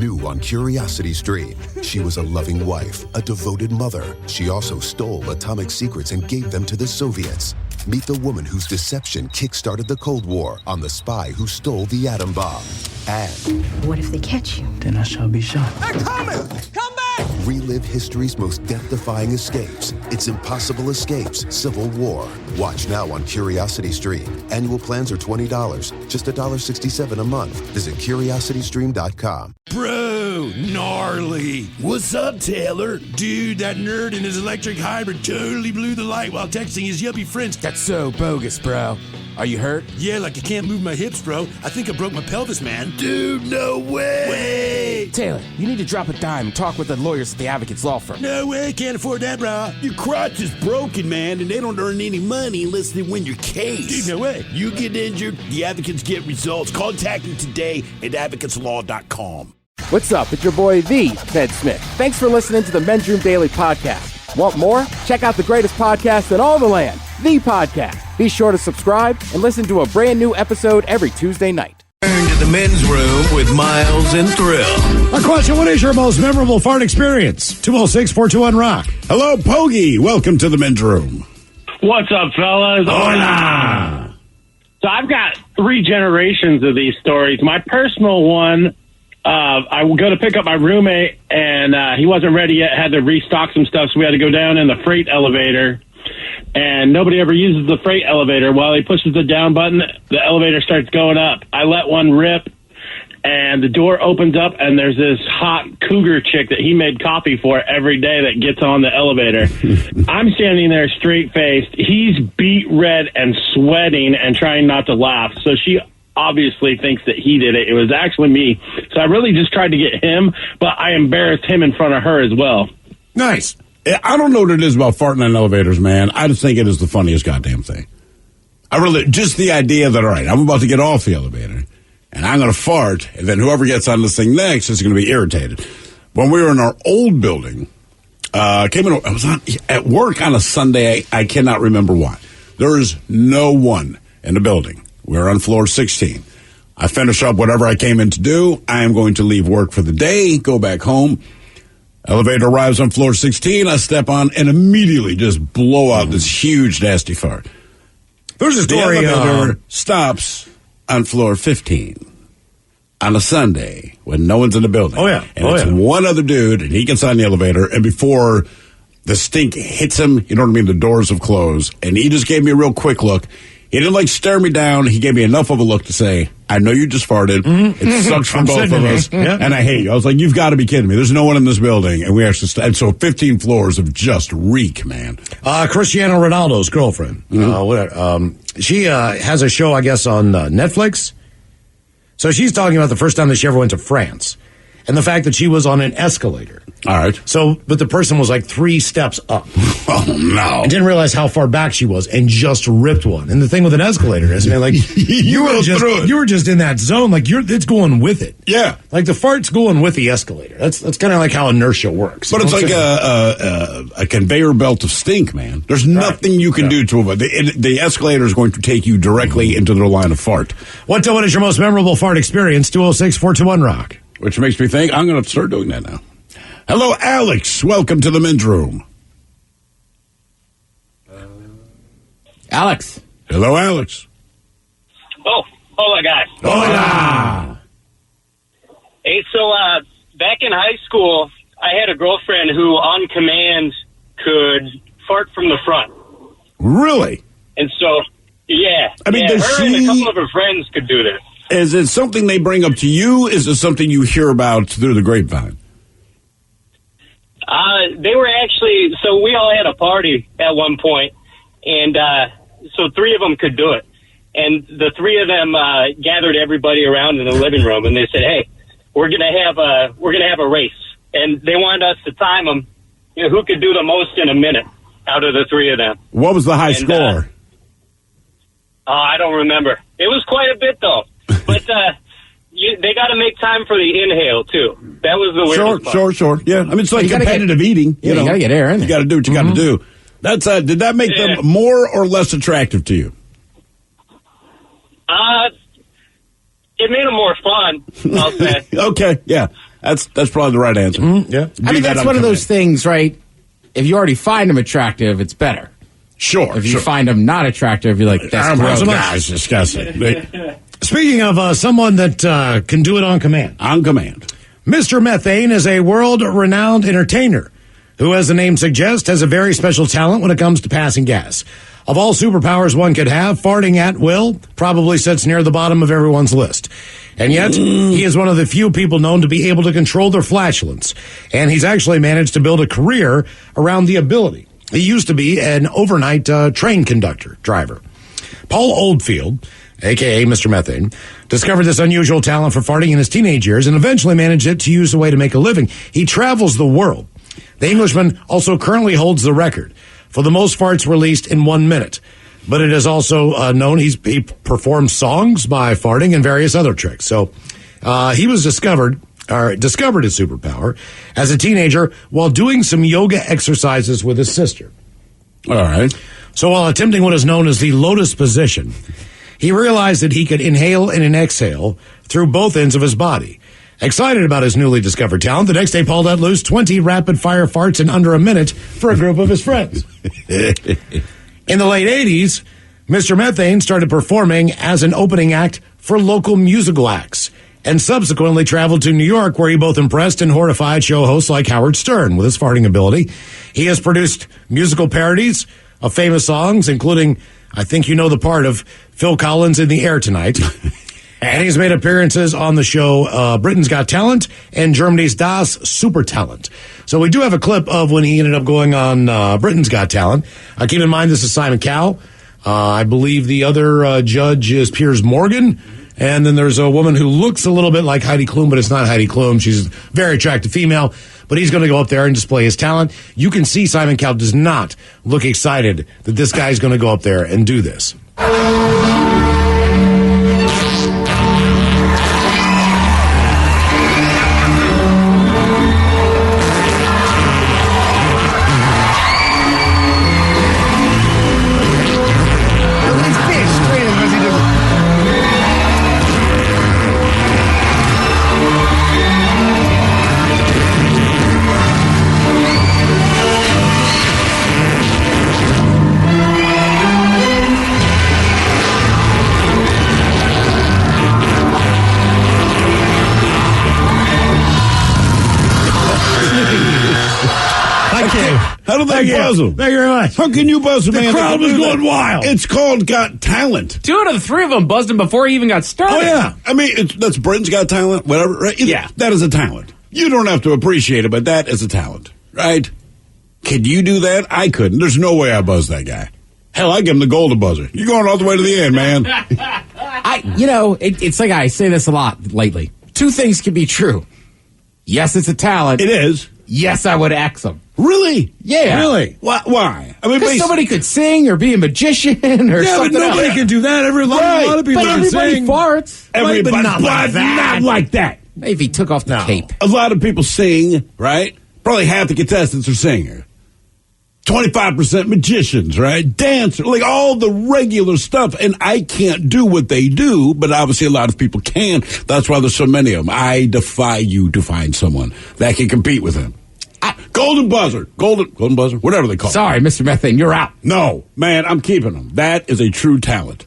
New on Curiosity Stream. She was a loving wife, a devoted mother. She also stole atomic secrets and gave them to the Soviets. Meet the woman whose deception kick-started the Cold War on the spy who stole the atom bomb. And what if they catch you? Then I shall be shot. They're coming! Come back! relive history's most death-defying escapes. It's Impossible Escapes, Civil War. Watch now on Curiosity Stream. Annual plans are $20, just $1.67 a month. Visit curiositystream.com. Bro, gnarly. What's up, Taylor? Dude, that nerd in his electric hybrid totally blew the light while texting his yuppie friends. That's so bogus, bro. Are you hurt? Yeah, like I can't move my hips, bro. I think I broke my pelvis, man. Dude, no way. Taylor, you need to drop a dime and talk with the lawyers at the Advocates Law Firm. No way, can't afford that, bro. Your crotch is broken, man, and they don't earn any money unless they win your case. Dude, no way. You get injured, the advocates get results. Contact them today at advocateslaw.com. What's up? It's your boy, the Ted Smith. Thanks for listening to the Men's Room Daily Podcast. Want more? Check out the greatest podcast in all the land, The Podcast. Be sure to subscribe and listen to a brand new episode every Tuesday night. Turn to the Men's Room with Miles and Thrill. A question, what is your most memorable fart experience? 206-421-ROCK. Hello, Pogie. Welcome to the Men's Room. What's up, fellas? Hola. So I've got 3 generations of these stories. My personal one, I would go to pick up my roommate, and he wasn't ready yet, had to restock some stuff, so we had to go down in the freight elevator. And nobody ever uses the freight elevator. While he pushes the down button, the elevator starts going up. I let one rip, and the door opens up, and there's this hot cougar chick that he made coffee for every day that gets on the elevator. I'm standing there straight-faced. He's beet red and sweating and trying not to laugh. So she obviously thinks that he did it. It was actually me. So I really just tried to get him, but I embarrassed him in front of her as well. Nice. I don't know what it is about farting in elevators, man. I just think it is the funniest goddamn thing. Just the idea that, all right, I'm about to get off the elevator, and I'm going to fart, and then whoever gets on this thing next is going to be irritated. When we were in our old building, I was at work on a Sunday. I cannot remember why. There is no one in the building. We're on floor 16. I finish up whatever I came in to do. I am going to leave work for the day, go back home. Elevator arrives on floor 16. I step on and immediately just blow out this huge, nasty fart. There's a story. The elevator stops on floor 15 on a Sunday when no one's in the building. Oh, yeah. And it's one other dude, and he gets on the elevator, and before the stink hits him, you know what I mean, the doors have closed, and he just gave me a real quick look. He didn't, stare me down. He gave me enough of a look to say, I know you just farted. Mm-hmm. It sucks for both of us, and I hate you. I was like, you've got to be kidding me. There's no one in this building, and we actually and so 15 floors of just reek, man. Cristiano Ronaldo's girlfriend. She has a show, I guess, on Netflix. So she's talking about the first time that she ever went to France. And the fact that she was on an escalator. All right. So, but the person was 3 steps up. Oh, no. And didn't realize how far back she was and just ripped one. And the thing with an escalator is, man, you were just in that zone. It's going with it. Yeah. The fart's going with the escalator. That's kind of like how inertia works. But it's like a conveyor belt of stink, man. There's nothing you can do to avoid. The escalator is going to take you directly into their line of fart. What is your most memorable fart experience? 206-421-ROCK. Which makes me think I'm going to start doing that now. Hello, Alex. Welcome to the Men's Room. Alex. Hello, Alex. Oh, hola, guys. Hola. Hey, so back in high school, I had a girlfriend who, on command, could fart from the front. Really? And so, yeah. I mean, her and a couple of her friends could do this. Is it something they bring up to you? Is it something you hear about through the grapevine? They were actually, so we all had a party at one point, and so 3 of them could do it. And the 3 of them gathered everybody around in the living room, and they said, "Hey, we're gonna have a race," and they wanted us to time them, who could do the most in a minute out of the 3 of them. What was the high score? I don't remember. It was quite a bit though. But they got to make time for the inhale, too. That was the weirdest part. Sure. Yeah, I mean, it's like competitive eating. You got to get air in there. You got to do what you got to do. That's did that make them more or less attractive to you? It made them more fun, I'll say. Okay, yeah. That's probably the right answer. Yeah. I mean, that's one of those things, right? If you already find them attractive, it's better. Sure. If you find them not attractive, you're like, that's gross. That's disgusting. Speaking of someone that can do it on command. On command. Mr. Methane is a world-renowned entertainer who, as the name suggests, has a very special talent when it comes to passing gas. Of all superpowers one could have, farting at will probably sits near the bottom of everyone's list. And yet, he is one of the few people known to be able to control their flatulence. And he's actually managed to build a career around the ability. He used to be an overnight train conductor, driver. Paul Oldfield, a.k.a. Mr. Methane, discovered this unusual talent for farting in his teenage years and eventually managed it to use a way to make a living. He travels the world. The Englishman also currently holds the record for the most farts released in 1 minute. But it is also known he performs songs by farting and various other tricks. So he was discovered his superpower as a teenager while doing some yoga exercises with his sister. All right. So while attempting what is known as the lotus position, he realized that he could inhale and exhale through both ends of his body. Excited about his newly discovered talent, the next day Paul let loose 20 rapid-fire farts in under a minute for a group of his friends. In the late 80s, Mr. Methane started performing as an opening act for local musical acts and subsequently traveled to New York, where he both impressed and horrified show hosts like Howard Stern with his farting ability. He has produced musical parodies of famous songs, including, I think you know the part of Phil Collins in the Air Tonight. And he's made appearances on the show Britain's Got Talent and Germany's Das Super Talent. So we do have a clip of when he ended up going on Britain's Got Talent. Keep in mind, this is Simon Cowell. I believe the other judge is Piers Morgan. And then there's a woman who looks a little bit like Heidi Klum, but it's not Heidi Klum. She's a very attractive female. But he's going to go up there and display his talent. You can see Simon Cowell does not look excited that this guy's going to go up there and do this. How do they buzz him? Thank you very much. How can you buzz him, man? The crowd was going wild. It's called Got Talent. 2 out of the 3 of them buzzed him before he even got started. Oh, yeah. I mean, that's Britain's Got Talent, whatever, right? Yeah. That is a talent. You don't have to appreciate it, but that is a talent, right? Could you do that? I couldn't. There's no way I buzz that guy. Hell, I give him the golden buzzer. You're going all the way to the end, man. It's like I say this a lot lately. 2 things can be true. Yes, it's a talent. It is. Yes, I would axe him. Really? Yeah. Really? Why? I mean, because somebody could sing or be a magician or something. But nobody can do that. A lot of people but can everybody sing. farts. Everybody, but not like that. Not like that. Maybe he took off the cape. A lot of people sing, right? Probably half the contestants are singers. 25% magicians, right? Dancers, like all the regular stuff. And I can't do what they do, but obviously a lot of people can. That's why there's so many of them. I defy you to find someone that can compete with him. Golden buzzer, golden buzzer, whatever they call it. Sorry, Mr. Methane, you're out. No, man, I'm keeping him. That is a true talent.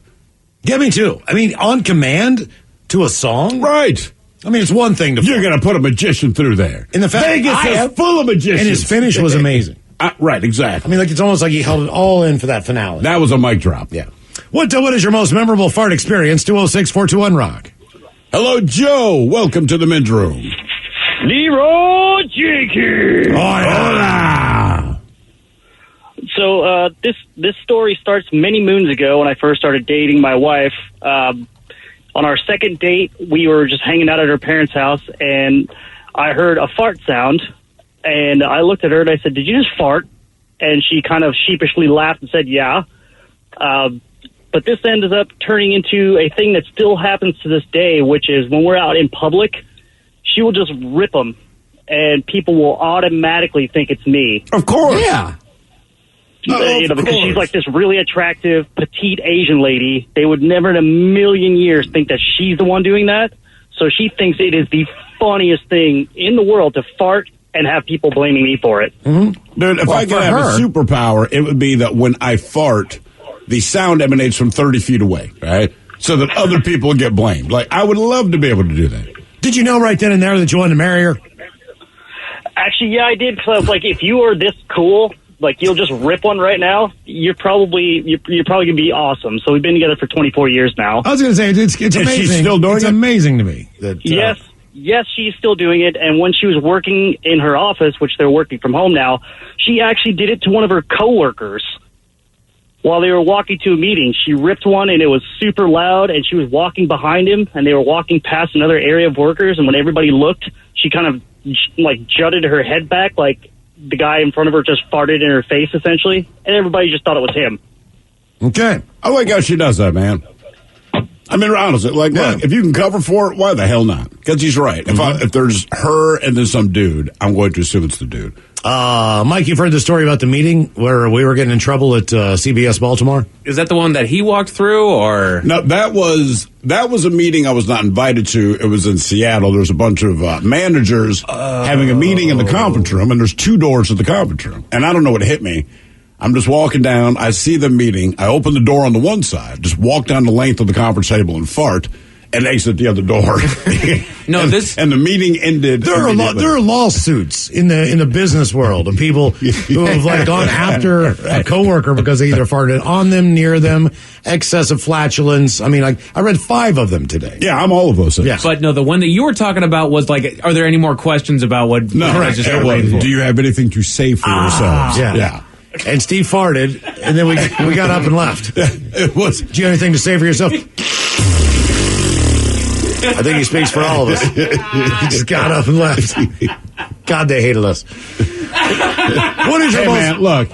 Yeah, me too. I mean, on command to a song? Right. I mean, it's one thing to... You're going to put a magician through there. In the fact, Vegas is full of magicians. And his finish was amazing. Right, exactly. I mean, like it's almost like he held it all in for that finale. That was a mic drop. Yeah. What is your most memorable fart experience? 206-421-ROCK. Hello, Joe. Welcome to the men's room. Leroy Jenkins. Hola. So this story starts many moons ago when I first started dating my wife. On our second date, we were just hanging out at her parents' house, and I heard a fart sound. And I looked at her and I said, "Did you just fart?" And she kind of sheepishly laughed and said, "Yeah." But this ended up turning into a thing that still happens to this day, which is when we're out in public, she will just rip them, and people will automatically think it's me. Of course. Yeah. Because she's like this really attractive, petite Asian lady. They would never in a million years think that she's the one doing that. So she thinks it is the funniest thing in the world to fart and have people blaming me for it. Mm-hmm. Dude, if I could have a superpower, it would be that when I fart, the sound emanates from 30 feet away, right? So that other people get blamed. Like, I would love to be able to do that. Did you know right then and there that you wanted to marry her? Actually, yeah, I did. So, like, if you are this cool, like, you'll just rip one right now, you're probably going to be awesome. So we've been together for 24 years now. I was going to say, it's amazing. She's still doing it's it? amazing to me. That, Yes, she's still doing it. And when she was working in her office, which they're working from home now, she actually did it to one of her coworkers while they were walking to a meeting. She ripped one, and it was super loud, and she was walking behind him, and they were walking past another area of workers, and when everybody looked, she kind of, like, jutted her head back, like the guy in front of her just farted in her face, essentially, and everybody just thought it was him. Okay. I like how she does that, man. I mean, honestly, like, look, if you can cover for it, why the hell not? Because he's right. If there's her and there's some dude, I'm going to assume it's the dude. Mike, you've heard the story about the meeting where we were getting in trouble at CBS Baltimore? Is that the one that he walked through, or? No, that was a meeting I was not invited to. It was in Seattle. There's a bunch of managers having a meeting in the conference room, and there's 2 doors to the conference room. And I don't know what hit me. I'm just walking down. I see them meeting. I open the door on the one side, just walk down the length of the conference table and fart, and exit the other door. And the meeting ended. There are lawsuits in the business world of people who have like gone after a coworker because they either farted on them, near them, excessive flatulence. I mean, like, I read 5 of them today. Yeah, I'm all of those things. Yeah. But no, the one that you were talking about was like, are there any more questions about what? No, correct. Do you have anything to say for yourselves? Yeah. And Steve farted, and then we got up and left. It was. Do you have anything to say for yourself? I think he speaks for all of us. He just got up and left. God, they hated us. What is your man, look,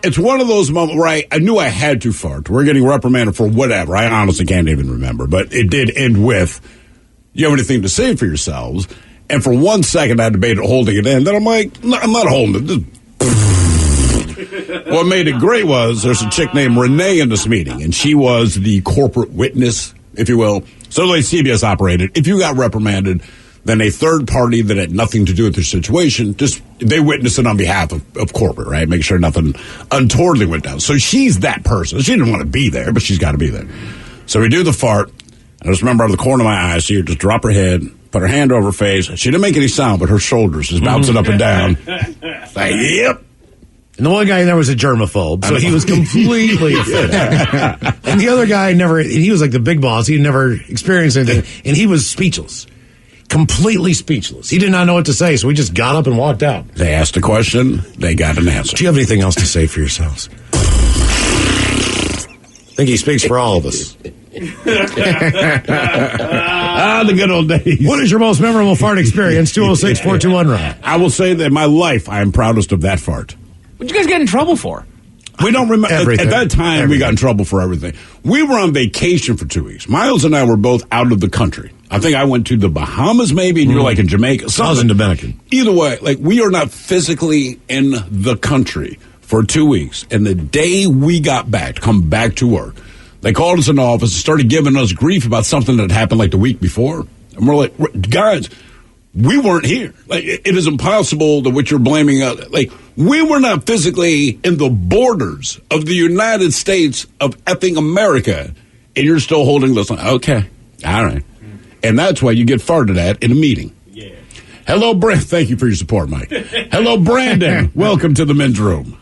it's one of those moments where I knew I had to fart. We're getting reprimanded for whatever. I honestly can't even remember. But it did end with, you have anything to say for yourselves? And for 1 second, I debated holding it in. Then I'm like, I'm not holding it. What made it great was there's a chick named Renee in this meeting, and she was the corporate witness, if you will. So the way CBS operated, if you got reprimanded, then a third party that had nothing to do with the situation, they witnessed it on behalf of corporate, right? Make sure nothing untowardly went down. So she's that person. She didn't want to be there, but she's got to be there. So we do the fart, and I just remember out of the corner of my eye, I see her just drop her head, put her hand over her face. She didn't make any sound, but her shoulders just bouncing up and down. Like, yep. And the one guy in there was a germaphobe, so he was completely offended. And the other guy he was like the big boss. He had never experienced anything, and he was speechless. Completely speechless. He did not know what to say, so we just got up and walked out. They asked a question, they got an answer. Do you have anything else to say for yourselves? I think he speaks for all of us. The good old days. What is your most memorable fart experience? 206-421-RON. I will say that in my life, I am proudest of that fart. What'd you guys get in trouble for? We don't remember. Everything. At that time, we got in trouble for everything. We were on vacation for 2 weeks. Miles and I were both out of the country. I think I went to the Bahamas maybe, and you're like in Jamaica. Something. I was in Dominican. Either way, like, we are not physically in the country for 2 weeks. And the day we got back, to come back to work, they called us in the office and started giving us grief about something that happened like the week before. And we're like, guys, we weren't here. Like, it is impossible that what you're blaming us. Like, we were not physically in the borders of the United States of effing America, and you're still holding this. Okay, all right. And that's why you get farted at in a meeting. Yeah. Hello, Brent. Thank you for your support, Mike. Hello, Brandon. Welcome to the men's room.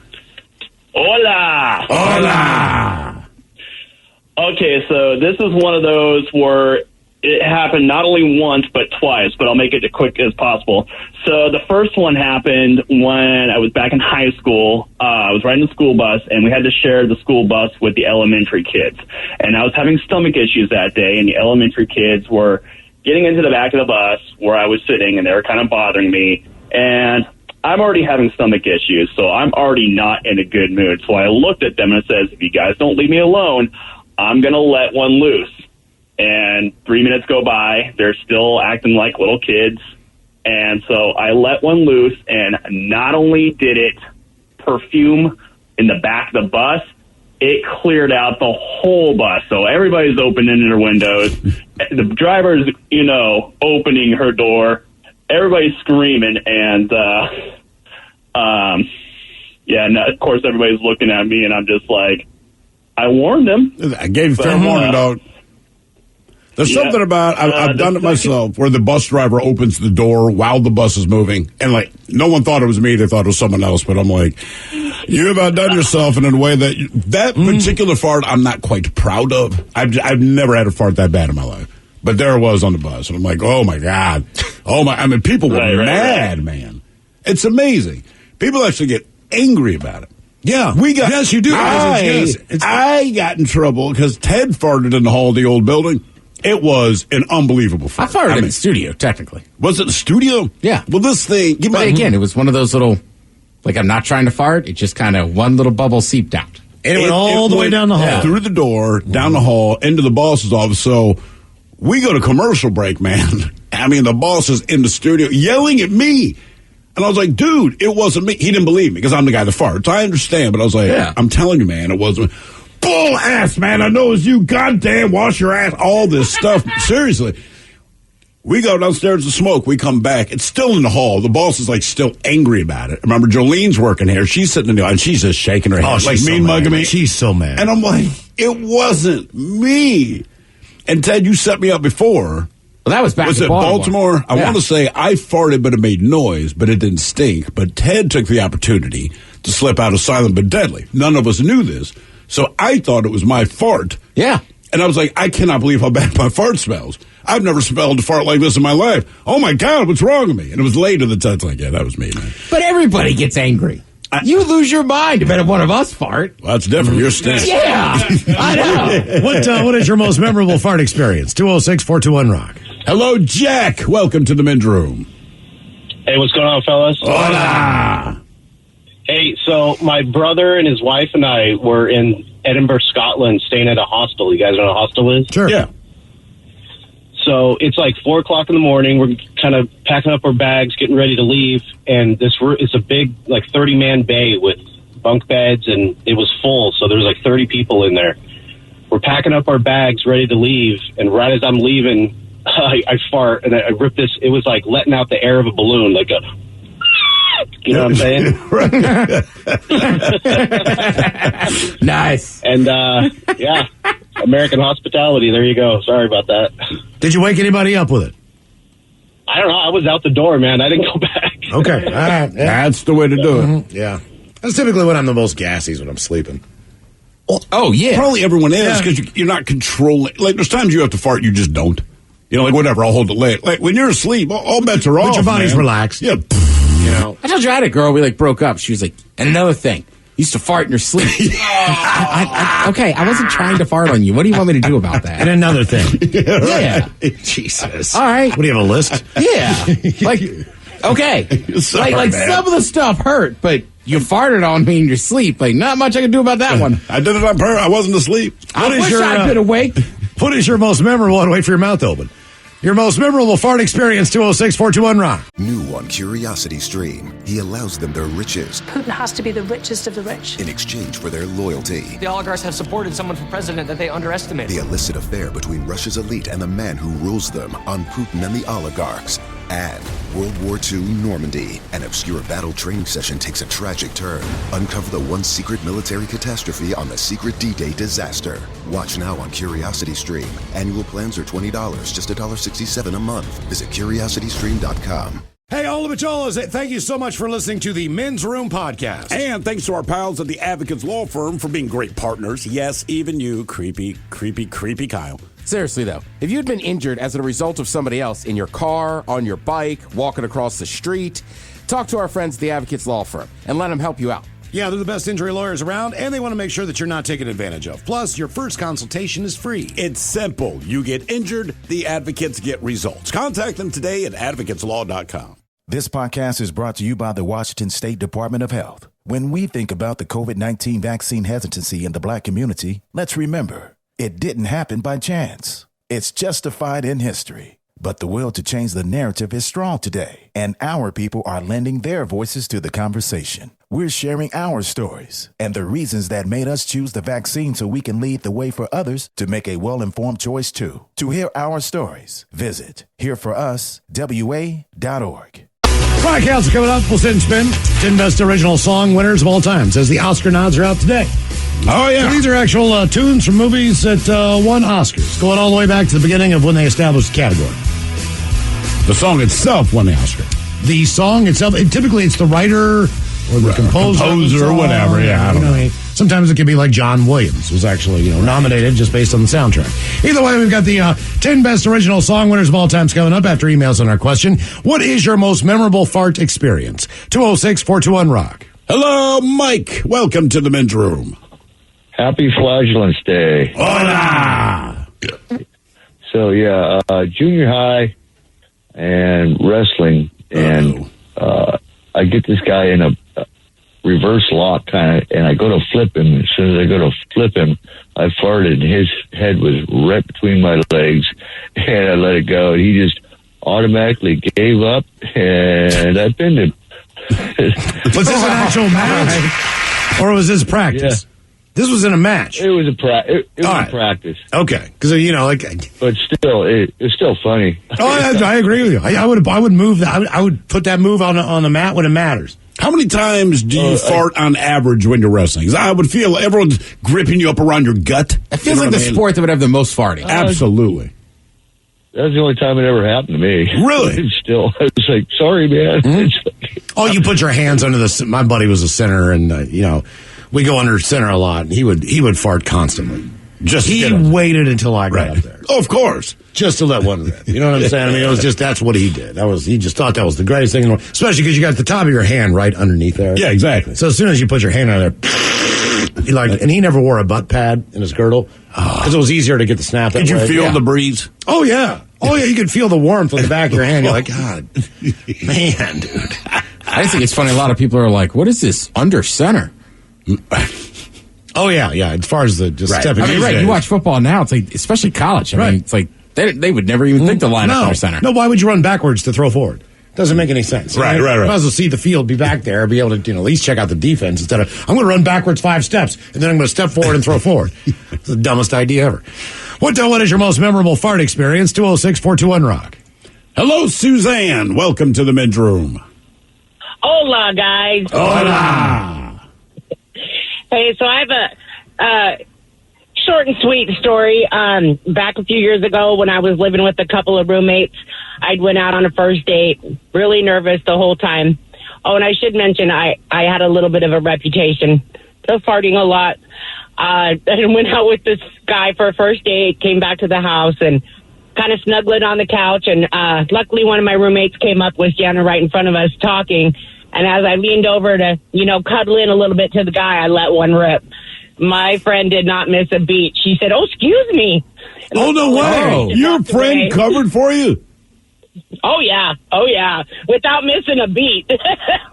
Hola. Hola. Okay, so this is one of those where it happened not only once but twice, but I'll make it as quick as possible. So the first one happened when I was back in high school. I was riding the school bus, and we had to share the school bus with the elementary kids. And I was having stomach issues that day, and the elementary kids were getting into the back of the bus where I was sitting, and they were kind of bothering me. And I'm already having stomach issues, so I'm already not in a good mood. So I looked at them and says, if you guys don't leave me alone, I'm going to let one loose. And 3 minutes go by. They're still acting like little kids. And so I let one loose, and not only did it perfume in the back of the bus, it cleared out the whole bus. So everybody's opening their windows. The driver's, opening her door. Everybody's screaming. And, and of course, everybody's looking at me, and I'm just like, I warned them. I gave fair warning, dog. There's something about, I've done it myself, where the bus driver opens the door while the bus is moving. And, no one thought it was me. They thought it was someone else. But I'm like, you've outdone yourself in a way that particular fart I'm not quite proud of. I've never had a fart that bad in my life. But there it was on the bus. And I'm like, oh, my God. People were mad, man. It's amazing. People actually get angry about it. Yeah. Yes, you do. I got in trouble because Ted farted in the hall of the old building. It was an unbelievable fart. I farted in the studio, technically. Was it the studio? Yeah. Well, this thing... But again, it was one of those little... I'm not trying to fart. It just kind of one little bubble seeped out. And it went all the way down the hall. Yeah. Through the door, down the hall, into the boss's office. So we go to commercial break, man. The boss is in the studio yelling at me. And I was like, dude, it wasn't me. He didn't believe me because I'm the guy that farts. I understand. But I was like, I'm telling you, man, it wasn't me. Bull ass, man. I know it's you. Goddamn, wash your ass. All this stuff. Seriously. We go downstairs to smoke. We come back. It's still in the hall. The boss is still angry about it. Remember, Jolene's working here. She's sitting in the and she's just shaking her head. She's mugging me. She's so mad. And I'm like, it wasn't me. And Ted, you set me up before. Well, that was back in Baltimore? I want to say I farted, but it made noise, but it didn't stink. But Ted took the opportunity to slip out of silent but deadly. None of us knew this. So I thought it was my fart. Yeah. And I was like, I cannot believe how bad my fart smells. I've never smelled a fart like this in my life. Oh, my God, what's wrong with me? And it was later that Ted's like, yeah, that was me, man. But everybody gets angry. You lose your mind if one of us fart. Well, that's different. You're stink. Yeah, I know. What is your most memorable fart experience? 206-421-ROCK. Hello, Jack. Welcome to the men's room. Hey, what's going on, fellas? Hola. Hey, so my brother and his wife and I were in Edinburgh, Scotland, staying at a hostel. You guys know what a hostel is? Sure. Yeah. So it's 4 o'clock in the morning. We're kind of packing up our bags, getting ready to leave. And it's a big, 30-man bay with bunk beds, and it was full. So there's 30 people in there. We're packing up our bags, ready to leave. And right as I'm leaving, I fart, and I rip this. It was like letting out the air of a balloon, like a... You know what I'm saying? Nice. And, American hospitality. There you go. Sorry about that. Did you wake anybody up with it? I don't know. I was out the door, man. I didn't go back. Okay. All right. Yeah. That's the way to do it. Mm-hmm. Yeah. That's typically when I'm the most gassy, is when I'm sleeping. Oh, yeah. Probably everyone is, because you're not controlling. There's times you have to fart, you just don't. Whatever, I'll hold it late. When you're asleep, all bets are off. But your body's relaxed. Yeah. I told you I had a girl, we broke up. She was like, and another thing, you used to fart in your sleep. Okay, I wasn't trying to fart on you. What do you want me to do about that? And another thing. Yeah. Jesus. All right. What do you have, a list? Yeah. Okay. Sorry, some of the stuff hurt, but you farted on me in your sleep. Not much I can do about that one. I did it on purpose. I wasn't asleep. I wish I'd been awake. What is your most memorable, and wait for your mouth to open, your most memorable fart experience? 206-421-ROCK. New on Curiosity Stream, he allows them their riches Putin has to be the richest of the rich. in exchange for their loyalty. The oligarchs have supported someone for president that they underestimate. The illicit affair between Russia's elite and the man who rules them on Putin and the oligarchs. And World War II Normandy, an obscure battle training session takes a tragic turn. Uncover the one secret military catastrophe on the secret D-Day disaster. Watch now on Curiosity Stream. Annual plans are $20, just $1.67 a month. Visit curiositystream.com. Hey, all the Bacholas, thank you so much for listening to the Men's Room Podcast. And thanks to our pals at the Advocates Law Firm for being great partners. Yes, even you, creepy Kyle. Seriously, though, if you'd been injured as a result of somebody else in your car, on your bike, walking across the street, talk to our friends at the Advocates Law Firm and let them help you out. Yeah, they're the best injury lawyers around, and they want to make sure that you're not taken advantage of. Plus, your first consultation is free. It's simple. You get injured, the advocates get results. Contact them today at advocateslaw.com. This podcast is brought to you by the Washington State Department of Health. When we think about the COVID-19 vaccine hesitancy in the Black community, let's remember, it didn't happen by chance. It's justified in history. But the will to change the narrative is strong today, and our people are lending their voices to the conversation. We're sharing our stories and the reasons that made us choose the vaccine so we can lead the way for others to make a well-informed choice too. To hear our stories, visit hereforuswa.org. Rock House coming up. We'll sit and spin 10 best original song winners of all time. Says the Oscar nods are out today. Oh, yeah. So these are actual tunes from movies that won Oscars, going all the way back to the beginning of when they established the category. The song itself won the Oscar. The song itself, typically it's the writer or the composer or whatever. Yeah, I don't know. Sometimes it can be like John Williams was actually, nominated just based on the soundtrack. Either way, we've got the 10 best original song winners of all times coming up after emails on our question. What is your most memorable fart experience? 206-421-ROCK. Hello, Mike. Welcome to the men's room. Happy Flagellant's Day. Hola! So, junior high and wrestling, and I get this guy in a reverse lock kind of, and I go to flip him. As soon as I go to flip him, I farted, and his head was right between my legs, and I let it go, and he just automatically gave up, and I pinned him. Was this an actual match? Or was this practice? Yeah. This was in a match. It was a practice. Okay, because but still, it was still funny. I agree with you. I would move that. I would put that move on the mat when it matters. How many times do you fart on average when you're wrestling? 'Cause I would feel everyone's gripping you up around your gut. It feels like the sport that would have the most farting. Absolutely. That was the only time it ever happened to me. Really? Still, I was like, sorry, man. Mm-hmm. You put your hands under the. My buddy was a center, and we go under center a lot. And he would fart constantly. He waited until I got up there. Oh, of course. Just to let one rip. You know what I'm saying? I mean, it was just, that's what he did. He just thought that was the greatest thing in the world. Especially because you got the top of your hand right underneath there. Yeah, exactly. So as soon as you put your hand on there, and he never wore a butt pad in his girdle because it was easier to get the snap. Did you feel the breeze? Oh, yeah. Oh, yeah, you could feel the warmth on the back of your hand. You're like, God, man, dude. I just think it's funny. A lot of people are like, what is this under center? Oh, yeah. As far as the just stepping. I mean, right. You watch football now, it's like, especially college. I mean, it's like, they would never even think to line up under center. No, why would you run backwards to throw forward? Doesn't make any sense. Right. You might as well see the field, be back there, be able to at least check out the defense instead of, I'm going to run backwards 5 steps, and then I'm going to step forward and throw forward. It's the dumbest idea ever. What is your most memorable fart experience? 206-421-ROCK. Hello, Suzanne. Welcome to the men's room. Hola, guys. Hola. Hey, so I have a short and sweet story. Back a few years ago when I was living with a couple of roommates, I'd went out on a first date, really nervous the whole time. Oh, and I should mention I had a little bit of a reputation for farting a lot. I went out with this guy for a first date, came back to the house, and kind of snuggled on the couch. And luckily one of my roommates came up, was standing right in front of us talking. And as I leaned over to, cuddle in a little bit to the guy, I let one rip. My friend did not miss a beat. She said, "Oh, excuse me." And oh, no way. Your friend covered for you? Oh, yeah. Without missing a beat.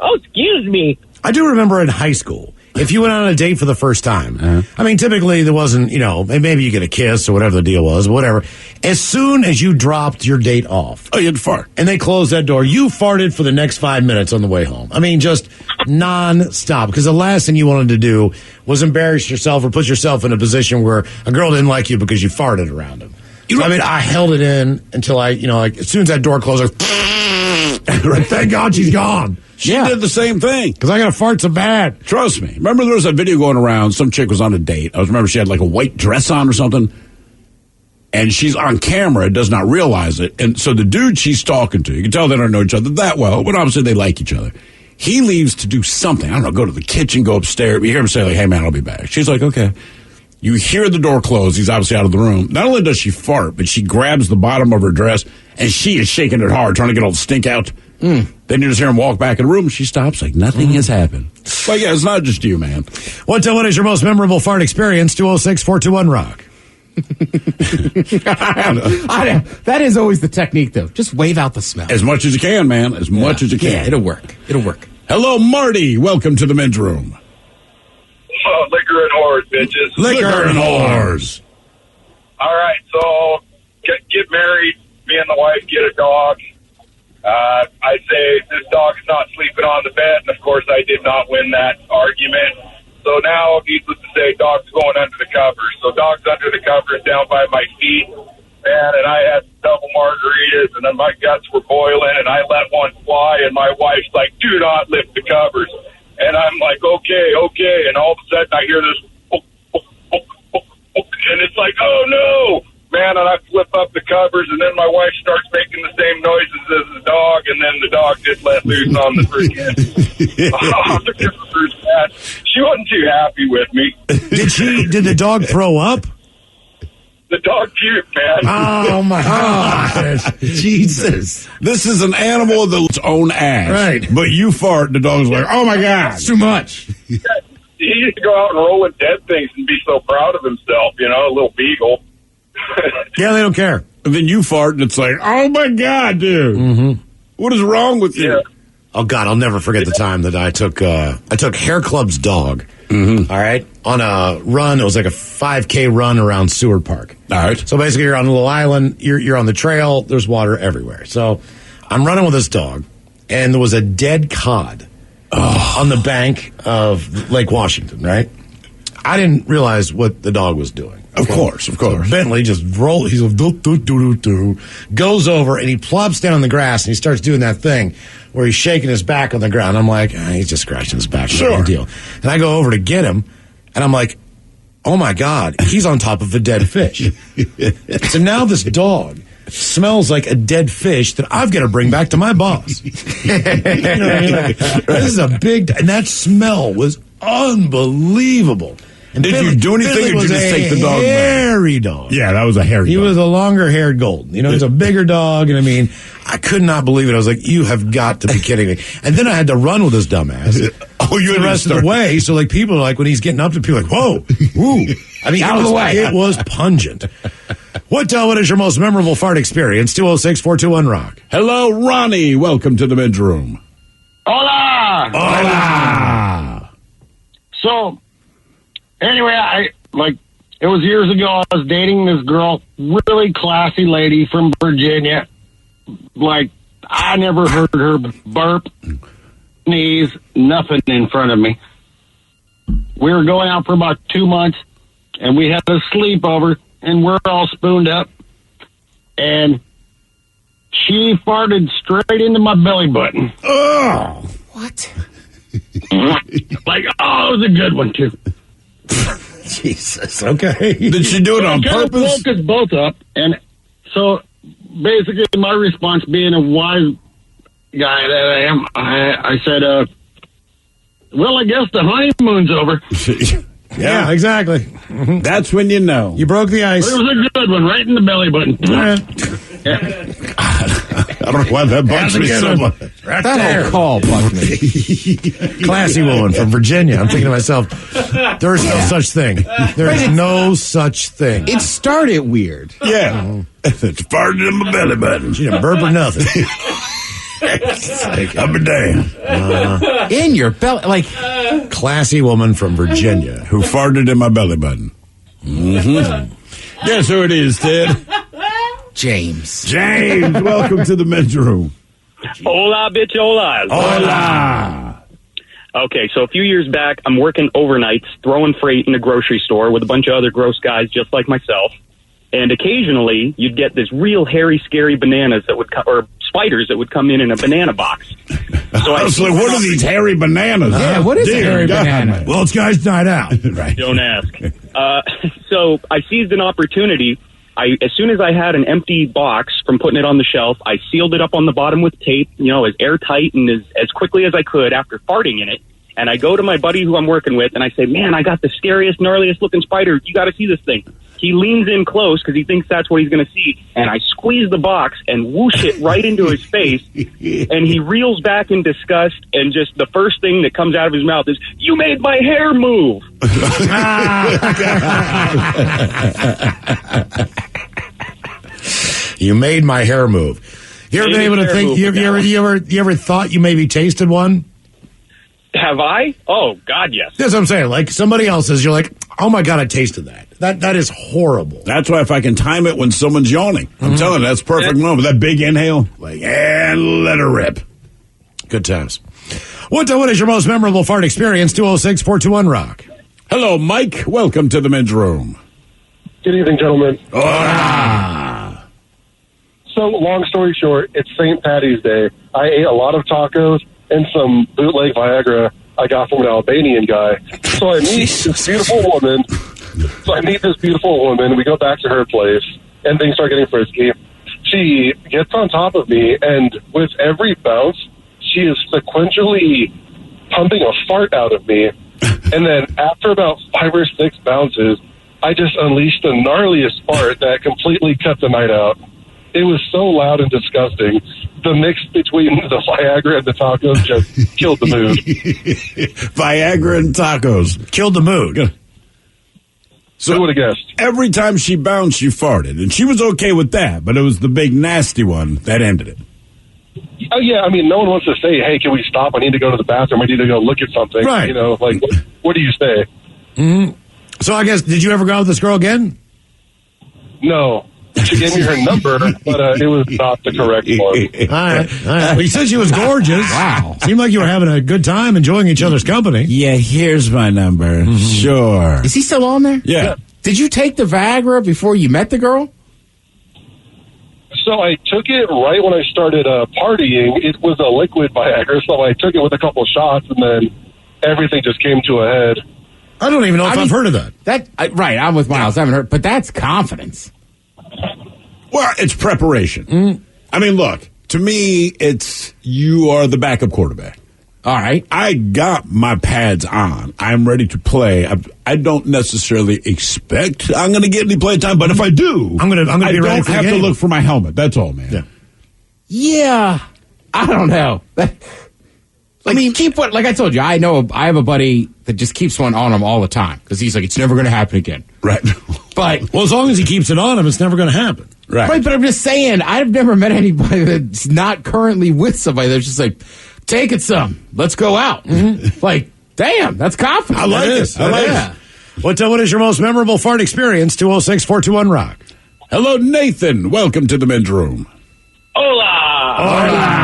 Oh, excuse me. I do remember in high school, if you went on a date for the first time, I mean, typically there wasn't, maybe you get a kiss or whatever the deal was, whatever. As soon as you dropped your date off. Oh, you'd fart. And they closed that door. You farted for the next 5 minutes on the way home. I mean, just non-stop. Because the last thing you wanted to do was embarrass yourself or put yourself in a position where a girl didn't like you because you farted around them. I held it in until as soon as that door closed, thank God she's gone. She did the same thing. Because I got to fart so bad. Trust me. Remember there was a video going around. Some chick was on a date. I remember she had like a white dress on or something. And she's on camera, does not realize it. And so the dude she's talking to, you can tell they don't know each other that well, but obviously they like each other. He leaves to do something. I don't know, go to the kitchen, go upstairs. You hear him say, like, "Hey, man, I'll be back." She's like, okay. You hear the door close. He's obviously out of the room. Not only does she fart, but she grabs the bottom of her dress, and she is shaking it hard, trying to get all the stink out. Then you just hear him walk back in the room. She stops like nothing has happened. Like, yeah, it's not just you, man. What is your most memorable fart experience? 206-421-ROCK. That is always the technique, though. Just wave out the smell. As much as you can, man. As much as you can. Yeah, it'll work. Hello, Marty. Welcome to the men's room. Liquor and whores, bitches. Liquor and whores. All right, so get married, me and the wife get a dog. I say this dog is not sleeping on the bed, and of course I did not win that argument. So now, needless to say, dog's going under the covers. So dog's under the covers down by my feet, man, and I had double margaritas, and then my guts were boiling, and I let one fly, and my wife's like, do not lift the covers. And I'm like, okay. And all of a sudden I hear this, and it's like, oh no, man, and I flip up the covers, and then my wife starts making the same noises as the dog, and then the dog just let loose on the freaking the covers, man. She wasn't too happy with me. Did the dog throw up? The dog puked, man. Oh my gosh. Jesus. This is an animal of its own ass. Right. But you fart, the dog's like, oh my God. It's too much. He used to go out and roll with dead things and be so proud of himself, a little beagle. Yeah, they don't care. And then you fart, and it's like, oh my God, dude. Mm-hmm. What is wrong with you? Yeah. Oh God, I'll never forget the time that I took Hair Club's dog. Mm-hmm. All right, on a run. It was like a 5K run around Seward Park. All right. So basically, you're on a little island. You're on the trail. There's water everywhere. So I'm running with this dog, and there was a dead cod on the bank of Lake Washington. Right. I didn't realize what the dog was doing. Of course. So Bentley just rolls. He's like, goes over and he plops down on the grass and he starts doing that thing where he's shaking his back on the ground. I'm like, he's just scratching his back. Sure. No big deal. And I go over to get him and I'm like, oh my God, he's on top of a dead fish. So now this dog smells like a dead fish that I've got to bring back to my boss. You know what I mean? This is a big, and that smell was unbelievable. And Did you do anything, or did you just take the dog back? Hairy dog. Yeah, that was a hairy dog. He was a longer-haired golden. He's a bigger dog, and I could not believe it. I was like, you have got to be kidding me. And then I had to run with this dumbass. The rest of the way. So, people are like, when he's getting up to people, like, whoa, ooh. Out of the way. It was pungent. What is your most memorable fart experience? 206-421-ROCK. Hello, Ronnie. Welcome to the bedroom. Hola! Hola! So, anyway, it was years ago. I was dating this girl, really classy lady from Virginia. I never heard her burp, sneeze, nothing in front of me. We were going out for about 2 months, and we had a sleepover, and we're all spooned up. And she farted straight into my belly button. Oh! What? It was a good one, too. Jesus, okay. Did she do it on purpose? Woke us both up, and so basically my response, being a wise guy that I am, I said, well, I guess the honeymoon's over. Yeah, exactly. Mm-hmm. That's when you know. You broke the ice. But it was a good one, right in the belly button. Yeah. I don't know why that bugs me so much. Right that there. whole call bugged me. Classy woman from Virginia. I'm thinking to myself, there's no such thing. There's no such thing. It started weird. Yeah. It's farted in my belly button. She didn't burp or nothing. I'll be damned. In your belly, classy woman from Virginia who farted in my belly button. Mm-hmm. Guess who it is, Ted? James, welcome to the men's room. Hola, bitch, hola. Hola. Okay, so a few years back, I'm working overnights, throwing freight in a grocery store with a bunch of other gross guys just like myself. And occasionally, you'd get this real hairy, scary bananas that would or spiders that would come in a banana box. So I was like, what are these hairy bananas? Yeah, what is a hairy banana? Well, it's guys night out. Right. Don't ask. So I seized an opportunity. As soon as I had an empty box from putting it on the shelf, I sealed it up on the bottom with tape, as airtight and as quickly as I could after farting in it. And I go to my buddy who I'm working with, and I say, man, I got the scariest, gnarliest looking spider. You got to see this thing. He leans in close because he thinks that's what he's going to see. And I squeeze the box and whoosh it right into his face. And he reels back in disgust. And just the first thing that comes out of his mouth is, you made my hair move. You made my hair move. You ever been able to think? You ever thought you maybe tasted one? Have I? Oh, God, yes. That's what I'm saying. Like somebody else's, you're like, oh my God, I tasted that. That is horrible. That's why if I can time it when someone's yawning, I'm telling you, that's perfect moment. That big inhale, like, and let her rip. Good times. What is your most memorable fart experience? 206-421-ROCK. Hello, Mike. Welcome to the men's room. Good evening, gentlemen. Hola. So, long story short, it's St. Patty's Day. I ate a lot of tacos and some bootleg Viagra I got from an Albanian guy. So I meet this beautiful woman. We go back to her place, and things start getting frisky. She gets on top of me, and with every bounce, she is sequentially pumping a fart out of me. And then after about 5 or 6 bounces, I just unleashed the gnarliest fart that completely cut the night out. It was so loud and disgusting. The mix between the Viagra and the tacos just killed the mood. Viagra and tacos. Killed the mood. So who would have guessed? Every time she bounced, she farted. And she was okay with that, but it was the big nasty one that ended it. Oh, yeah. I mean, no one wants to say, hey, can we stop? I need to go to the bathroom. I need to go look at something. Right. You know, like, what do you say? Mm-hmm. So I guess, did you ever go out with this girl again? No. She gave me her number, but it was not the correct one. All right. Well, you said she was gorgeous. Wow. Seemed like you were having a good time, enjoying each other's company. Yeah, here's my number. Mm-hmm. Sure. Is he still on there? Yeah. Did you take the Viagra before you met the girl? So I took it right when I started partying. It was a liquid Viagra, so I took it with a couple shots, and then everything just came to a head. I don't even know if I've heard of that. Right, I'm with Miles. I haven't heard, but that's confidence. Well, it's preparation. I mean, look, to me, it's you are the backup quarterback. All right. I got my pads on. I'm ready to play. I don't necessarily expect I'm going to get any play time, but if I do, I'm going to be ready for the I don't have game. to look for my helmet. That's all, man. Yeah. I don't know. I mean, keep what, like I told you, I have a buddy that just keeps one on him all the time because he's like, it's never going to happen again. Right. But well, as long as he keeps it on him, it's never going to happen. Right. But I'm just saying, I've never met anybody that's not currently with somebody that's just like, take it some. Let's go out. Mm-hmm. Like, damn, that's confident. I like it. I like it. What is your most memorable fart experience? 206-421-ROCK. Hello, Nathan. Welcome to the men's room. Hola. Hola.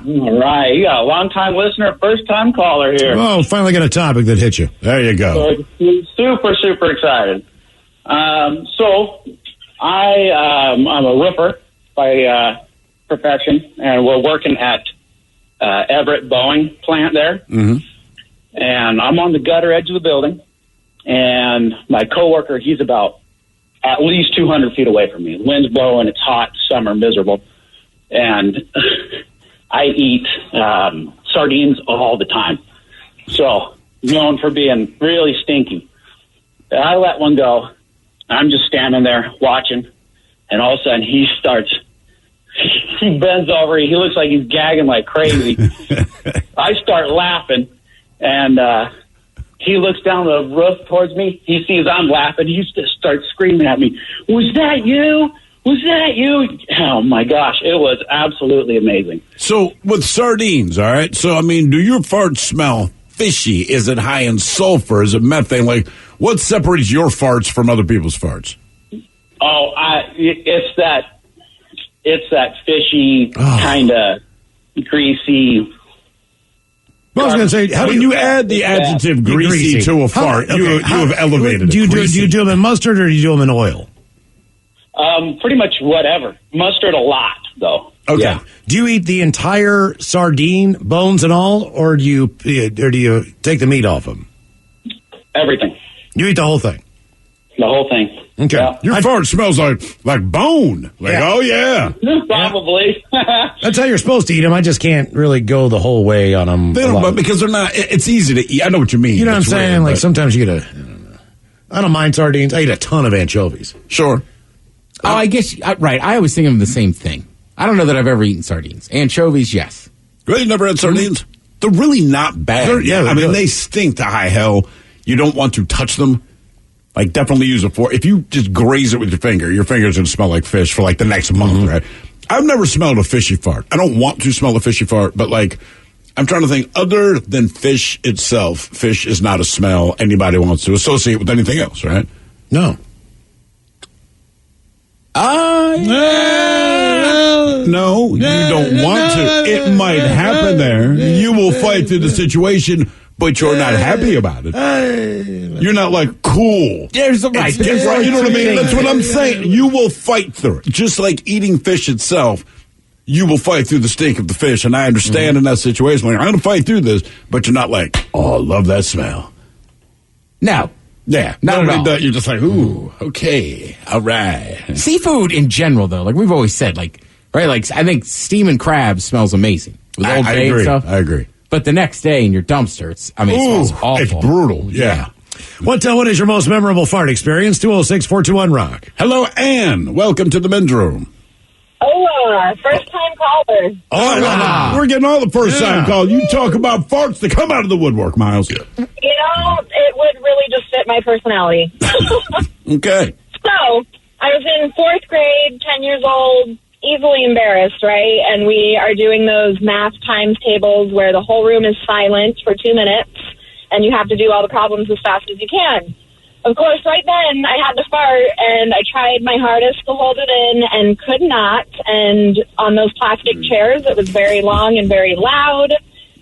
All right. You got a long-time listener, first-time caller here. Oh, finally got a topic that hit you. There you go. So, super, super excited. So, I'm a roofer by profession, and we're working at Everett Boeing plant there. Mm-hmm. And I'm on the gutter edge of the building, and my coworker, he's about at least 200 feet away from me. Wind's blowing, it's hot, summer, miserable. And I eat sardines all the time. So, known for being really stinky. I let one go. I'm just standing there watching, and all of a sudden he bends over. He looks like he's gagging like crazy. I start laughing, and he looks down the roof towards me. He sees I'm laughing. He just starts screaming at me, "Was that you? Was that you?" Oh, my gosh. It was absolutely amazing. So, with sardines, all right? So, I mean, do your farts smell fishy? Is it high in sulfur? Is it methane? Like, what separates your farts from other people's farts? Oh, it's that fishy, kind of greasy. Well, I was going to say, when you add the adjective greasy to a fart, you have elevated it. Do you do them in mustard or do you do them in oil? Pretty much whatever. Mustard a lot, though. Okay. Yeah. Do you eat the entire sardine, bones and all, or do you take the meat off them? Everything. You eat the whole thing? The whole thing. Okay. Yeah. Your fart smells like bone. Like, oh, yeah. Probably. That's how you're supposed to eat them. I just can't really go the whole way on them. They don't, but because they're not, it's easy to eat. I know what you mean. You know what I'm It's saying? weird, Like, but- sometimes you get I don't mind sardines. I eat a ton of anchovies. Sure. Oh, I guess, right. I always think of the same thing. I don't know that I've ever eaten sardines. Anchovies, yes. Really? Never had sardines? They're really not bad. I mean, they stink to high hell. You don't want to touch them. Like, definitely use a fork. If you just graze it with your finger's going to smell like fish for, like, the next month, right? I've never smelled a fishy fart. I don't want to smell a fishy fart, but, like, I'm trying to think, other than fish itself, fish is not a smell anybody wants to associate with anything else, right? No. No, you don't want to. It might happen there. You will fight through the situation, but you're not happy about it. You're not like, cool. There's right. It's right. You know what I mean? That's what I'm saying. You will fight through it. Just like eating fish itself, you will fight through the stink of the fish. And I understand in that situation, like, I'm going to fight through this, but you're not like, oh, I love that smell. No. Yeah. Not at all. You're just like, ooh, okay, all right. Seafood in general, though, like we've always said, like, right, like, I think steaming crabs smells amazing. With Old Bay agree. and stuff. I agree. But the next day in your dumpster, it smells awful. It's brutal. Yeah. What is your most memorable fart experience? 206-421-ROCK. Hello, Ann. Welcome to the men's room. Oh, first-time caller. Oh, we're getting all the first-time calls. You talk about farts that come out of the woodwork, Miles. You know, it would really just fit my personality. Okay. So, I was in 4th grade, 10 years old, easily embarrassed, right? And we are doing those math times tables where the whole room is silent for 2 minutes, and you have to do all the problems as fast as you can. Of course, right then, I had to fart, and I tried my hardest to hold it in and could not. And on those plastic chairs, it was very long and very loud,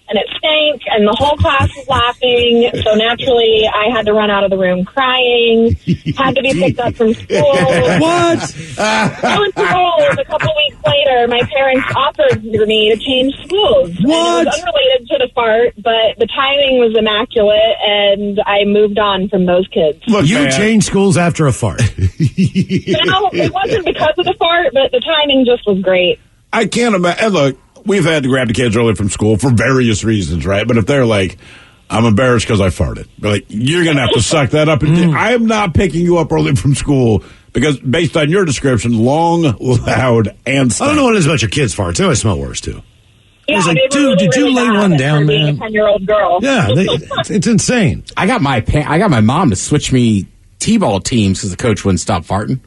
and it stank, and the whole class was laughing. So naturally, I had to run out of the room crying, had to be picked up from school. What? Lo and behold, a couple weeks later, my parents offered me to change schools. What? And it was unrelated to the fart, but the timing was immaculate, and I moved on from those kids. Look, you changed schools after a fart. No, it wasn't because of the fart, but the timing just was great. I can't imagine. Look, we've had to grab the kids early from school for various reasons, right? But if they're like, I'm embarrassed because I farted, they're like, you're going to have to suck that up. And I am not picking you up early from school because based on your description, long, loud, and stank. I don't know what it is about your kids' farts. They always smell worse, too. Yeah, It's like, they were dude, really, did you really lay bad one for down, being man? a 10-year-old girl. Yeah, it's insane. I got my mom to switch me T-ball teams because the coach wouldn't stop farting.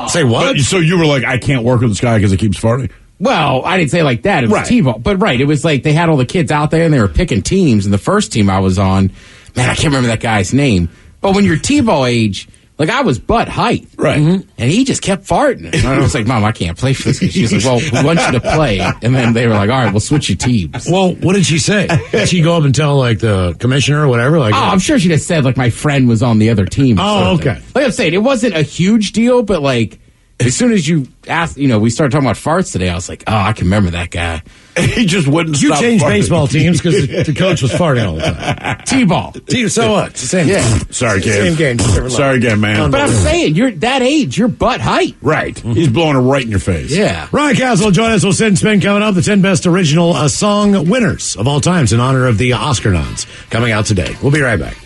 Say what? So you were like, I can't work with this guy because he keeps farting? Well, I didn't say like that. It was Right. T-ball. But right, it was like they had all the kids out there and they were picking teams. And the first team I was on, man, I can't remember that guy's name. But when you're T-ball age, like I was butt height. Right. And he just kept farting. And I was like, Mom, I can't play for this. She was like, well, we want you to play. And then they were like, all right, we'll switch your teams. Well, what did she say? Did she go up and tell, like, the commissioner or whatever? Like, Oh, I'm sure she just said like my friend was on the other team. Oh, sort of okay. thing. Like I'm saying, it wasn't a huge deal, but like as soon as you asked, we started talking about farts today. I was like, oh, I can remember that guy. He just wouldn't You stop changed farting. baseball teams because the coach was farting all the time. T-ball. So what? It's the same. Yeah. Sorry, kid. Same game. Just different Sorry again, man. But I'm saying, you're that age, you're butt height. Right. He's blowing it right in your face. Yeah. Ryan Castle will join us. We'll send spin coming up. The 10 best original song winners of all times in honor of the Oscar nods coming out today. We'll be right back.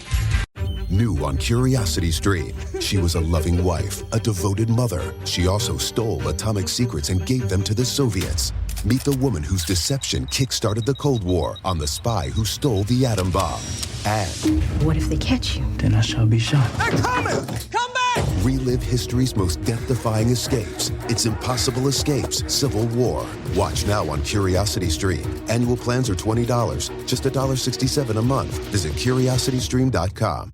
New on Curiosity Stream, she was a loving wife, a devoted mother. She also stole atomic secrets and gave them to the Soviets. Meet the woman whose deception kick-started the Cold War on The Spy Who Stole the Atom Bomb. And What if they catch you? Then I shall be shot. relive history's most death-defying escapes. It's Impossible Escapes, Civil War. Watch now on Curiosity Stream. Annual plans are $20, just $1.67 a month. Visit CuriosityStream.com.